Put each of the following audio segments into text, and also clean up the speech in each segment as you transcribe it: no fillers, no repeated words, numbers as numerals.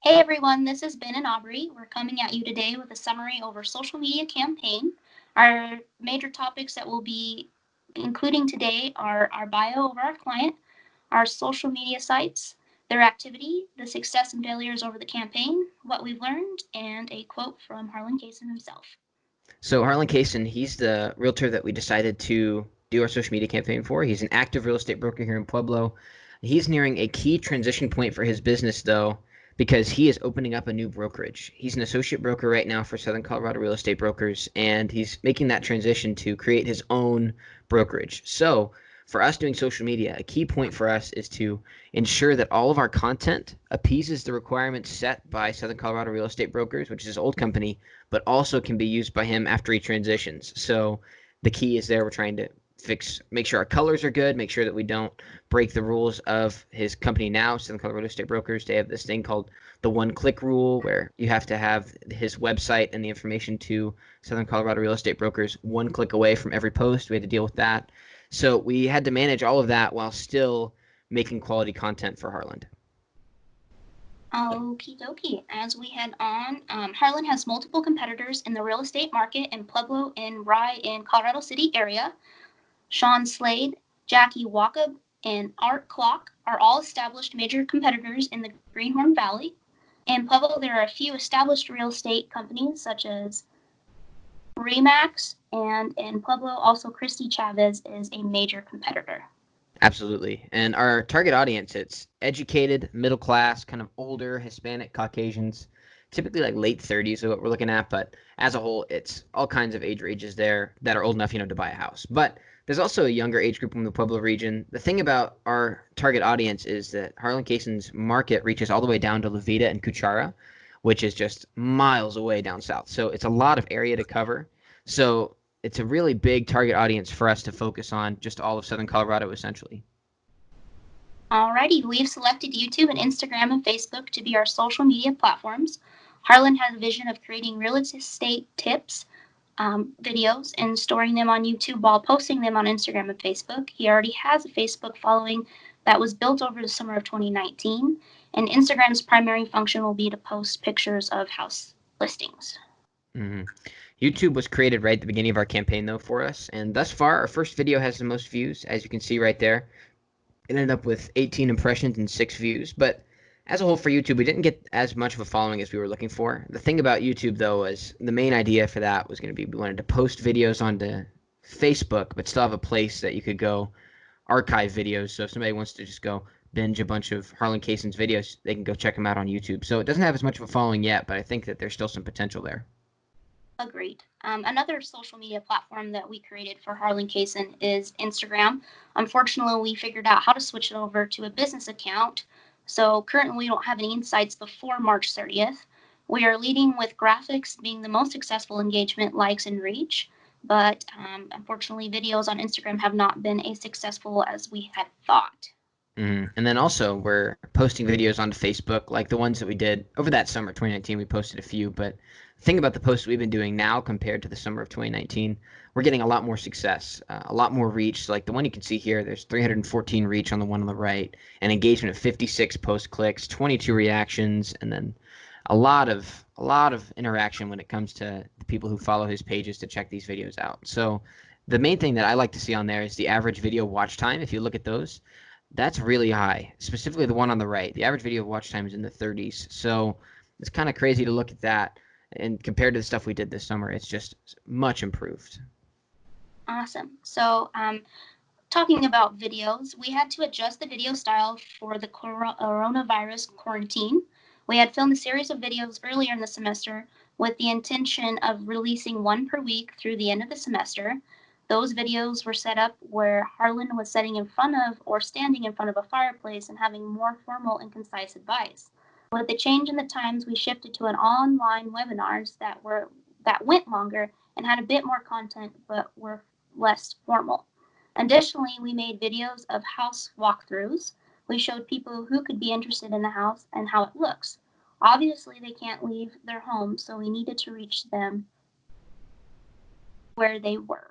Hey everyone, this is Ben and Aubrey. We're coming at you today with a summary over social media campaign. Our major topics that we'll be including today are our bio of our client, our social media sites, their activity, the success and failures over the campaign, what we've learned, and a quote from Harlan Kaysen himself. So Harlan Kaysen, he's the realtor that we decided to do our social media campaign for. He's an active real estate broker here in Pueblo. He's nearing a key transition point for his business, though, because he is opening up a new brokerage. He's an associate broker right now for Southern Colorado Real Estate Brokers, and he's making that transition to create his own brokerage. So for us doing social media, a key point for us is to ensure that all of our content appeases the requirements set by Southern Colorado Real Estate Brokers, which is his old company, but also can be used by him after he transitions. So the key is there. We're trying to make sure our colors are good, make sure that we don't break the rules of his company now, Southern Colorado Real Estate Brokers. They have this thing called the one-click rule, where you have to have his website and the information to Southern Colorado Real Estate Brokers one click away from every post. We had to deal with that. So we had to manage all of that while still making quality content for Harlan. Okie dokie. As we head on, Harlan has multiple competitors in the real estate market in Pueblo and Rye in Colorado City area. Sean Slade, Jackie Wacob, and Art Clock are all established major competitors in the Greenhorn Valley. In Pueblo, there are a few established real estate companies such as Remax, and in Pueblo, also Christy Chavez is a major competitor. Absolutely. And our target audience, it's educated, middle class, kind of older, Hispanic, Caucasians, typically like late 30s is what we're looking at. But as a whole, it's all kinds of age ranges there that are old enough, to buy a house. But there's also a younger age group in the Pueblo region. The thing about our target audience is that Harlan Kaysen's market reaches all the way down to La Vida and Cuchara, which is just miles away down south. So it's a lot of area to cover. So it's a really big target audience for us to focus on, just all of Southern Colorado, essentially. Alrighty, we've selected YouTube and Instagram and Facebook to be our social media platforms. Harlan has a vision of creating real estate tips, videos, and storing them on YouTube while posting them on Instagram and Facebook. He already has a Facebook following that was built over the summer of 2019, and Instagram's primary function will be to post pictures of house listings. Mm-hmm. YouTube was created right at the beginning of our campaign, though, for us. And thus far, our first video has the most views, as you can see right there. It ended up with 18 impressions and 6 views. But as a whole for YouTube, we didn't get as much of a following as we were looking for. The thing about YouTube, though, is the main idea for that was going to be we wanted to post videos onto Facebook, but still have a place that you could go archive videos. So if somebody wants to just go binge a bunch of Harlan Kaysen's videos, they can go check them out on YouTube. So it doesn't have as much of a following yet, but I think that there's still some potential there. Agreed. Another social media platform that we created for Harlan Kaysen is Instagram. Unfortunately, we figured out how to switch it over to a business account. So currently, we don't have any insights before March 30th. We are leading with graphics being the most successful engagement, likes, and reach. But unfortunately, videos on Instagram have not been as successful as we had thought. And then also we're posting videos onto Facebook, like the ones that we did over that summer, 2019. We posted a few, but the thing about the posts we've been doing now compared to the summer of 2019, we're getting a lot more success, a lot more reach. So like the one you can see here, there's 314 reach on the one on the right, and engagement of 56 post clicks, 22 reactions, and then a lot of interaction when it comes to the people who follow his pages to check these videos out. So the main thing that I like to see on there is the average video watch time. If you look at those, that's really high, specifically the one on the right. The average video watch time is in the 30s. So it's kind of crazy to look at that. And compared to the stuff we did this summer, it's just much improved. Awesome. So, talking about videos, we had to adjust the video style for the coronavirus quarantine. We had filmed a series of videos earlier in the semester with the intention of releasing one per week through the end of the semester. Those videos were set up where Harlan was sitting in front of or standing in front of a fireplace and having more formal and concise advice. With the change in the times, we shifted to an online webinars that went longer and had a bit more content but were less formal. Additionally, we made videos of house walkthroughs. We showed people who could be interested in the house and how it looks. Obviously, they can't leave their home, so we needed to reach them where they were.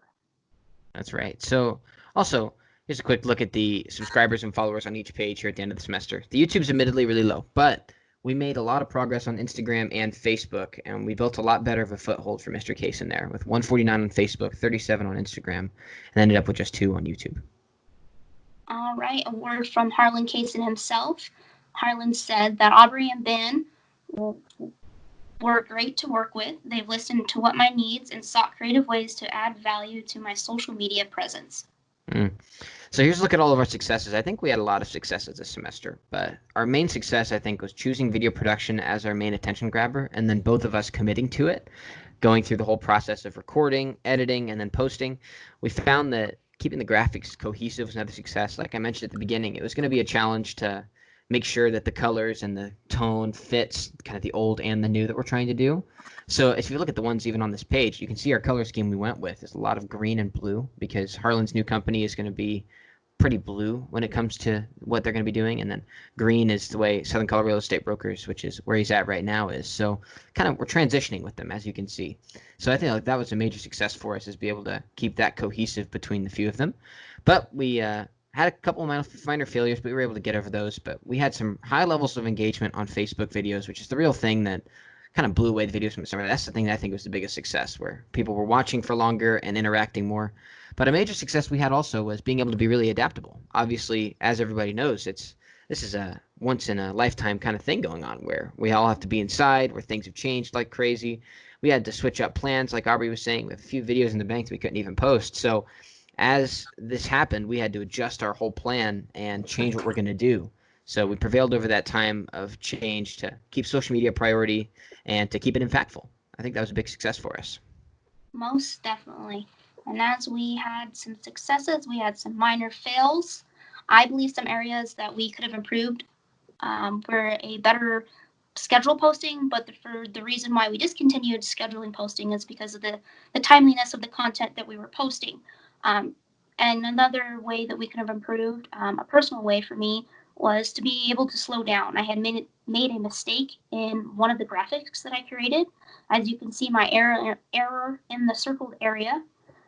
That's right. So also, here's a quick look at the subscribers and followers on each page here at the end of the semester. The YouTube's admittedly really low, but we made a lot of progress on Instagram and Facebook, and we built a lot better of a foothold for Mr. Case in there with 149 on Facebook, 37 on Instagram, and ended up with just 2 on YouTube. All right, a word from Harlan Kaysen himself. Harlan said that Aubrey and Ben were great to work with. They've listened to what my needs and sought creative ways to add value to my social media presence. Mm. So here's a look at all of our successes. I think we had a lot of successes this semester, but our main success, I think, was choosing video production as our main attention grabber, and then both of us committing to it, going through the whole process of recording, editing, and then posting. We found that keeping the graphics cohesive was another success. Like I mentioned at the beginning, it was going to be a challenge to make sure that the colors and the tone fits kind of the old and the new that we're trying to do. So if you look at the ones even on this page, you can see our color scheme we went with is a lot of green and blue because Harlan's new company is going to be pretty blue when it comes to what they're going to be doing, and then green is the way Southern Color Real Estate Brokers, which is where he's at right now, is. So kind of we're transitioning with them, as you can see. So I think like that was a major success for us, is be able to keep that cohesive between the few of them. But we had a couple of minor failures, but we were able to get over those. But we had some high levels of engagement on Facebook videos, which is the real thing that kind of blew away the videos from the summer. That's the thing that I think was the biggest success, where people were watching for longer and interacting more. But a major success we had also was being able to be really adaptable. Obviously, as everybody knows, this is a once in a lifetime kind of thing going on where we all have to be inside, where things have changed like crazy. We had to switch up plans, like Aubrey was saying, with a few videos in the bank that we couldn't even post. So as this happened, we had to adjust our whole plan and change what we're going to do. So we prevailed over that time of change to keep social media a priority and to keep it impactful. I think that was a big success for us. Most definitely. And as we had some successes, we had some minor fails. I believe some areas that we could have improved were a better schedule posting, but for the reason why we discontinued scheduling posting is because of the timeliness of the content that we were posting. Um, and another way that we could have improved, a personal way for me, was to be able to slow down. I had made a mistake in one of the graphics that I created. As you can see, my error in the circled area.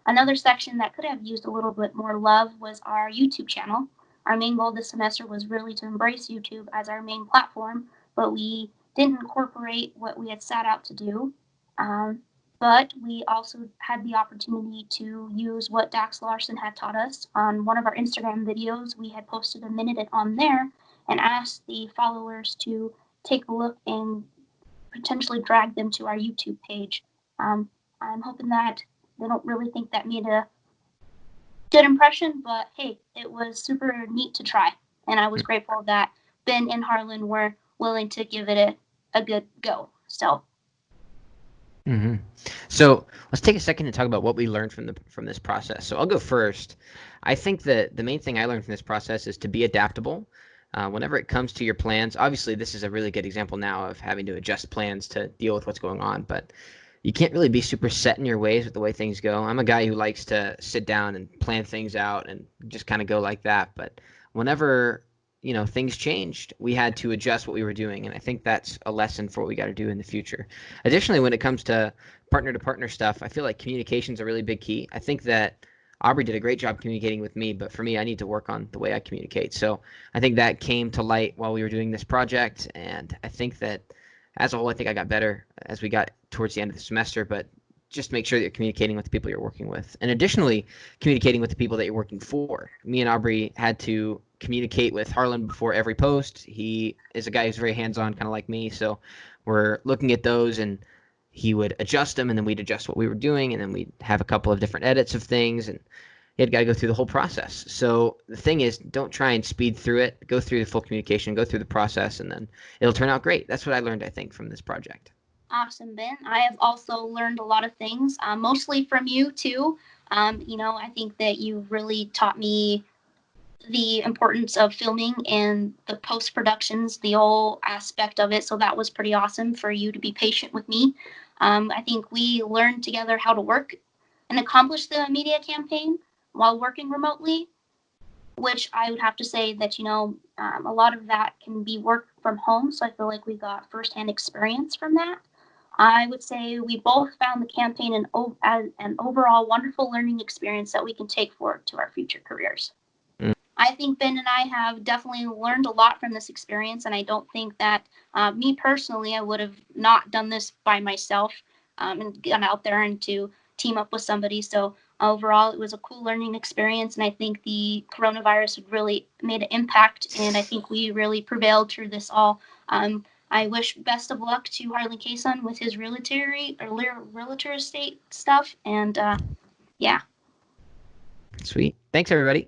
Another section that could have used a little bit more love was our YouTube channel. Our main goal this semester was really to embrace YouTube as our main platform, but we didn't incorporate what we had set out to do. Um, but we also had the opportunity to use what Dax Larson had taught us on one of our Instagram videos. We had posted a minute on there and asked the followers to take a look and potentially drag them to our YouTube page. I'm hoping that they don't really think that made a good impression, but hey, it was super neat to try. And I was grateful that Ben and Harlan were willing to give it a good go. So Mm-hmm. So let's take a second to talk about what we learned from this process. So I'll go first. I think that the main thing I learned from this process is to be adaptable. Whenever it comes to your plans, obviously this is a really good example now of having to adjust plans to deal with what's going on, but you can't really be super set in your ways with the way things go. I'm a guy who likes to sit down and plan things out and just kind of go like that. But whenever things changed, we had to adjust what we were doing, and I think that's a lesson for what we got to do in the future. Additionally, when it comes to partner stuff, I feel like communication is a really big key. I think that Aubrey did a great job communicating with me, but for me, I need to work on the way I communicate. So I think that came to light while we were doing this project, and I think that as a whole, I think I got better as we got towards the end of the semester, but just make sure that you're communicating with the people you're working with. And additionally, communicating with the people that you're working for. Me and Aubrey had to communicate with Harlan before every post. He is a guy who's very hands-on, kind of like me, so we're looking at those, and he would adjust them, and then we'd adjust what we were doing, and then we'd have a couple of different edits of things, and he had got to go through the whole process. So the thing is, don't try and speed through it. Go through the full communication, go through the process, and then it'll turn out great. That's what I learned, I think, from this project. awesome, Ben. I have also learned a lot of things, mostly from you too. I think that you really taught me the importance of filming and the post productions, the whole aspect of it. So that was pretty awesome for you to be patient with me. I think we learned together how to work and accomplish the media campaign while working remotely, which I would have to say that, a lot of that can be work from home. So I feel like we got firsthand experience from that. I would say we both found the campaign as an overall wonderful learning experience that we can take forward to our future careers. I think Ben and I have definitely learned a lot from this experience, and I don't think that me personally, I would have not done this by myself and gone out there and to team up with somebody. So overall, it was a cool learning experience, and I think the coronavirus really made an impact, and I think we really prevailed through this all. I wish best of luck to Harlan Cason with his realtor estate stuff, and yeah. Sweet. Thanks, everybody.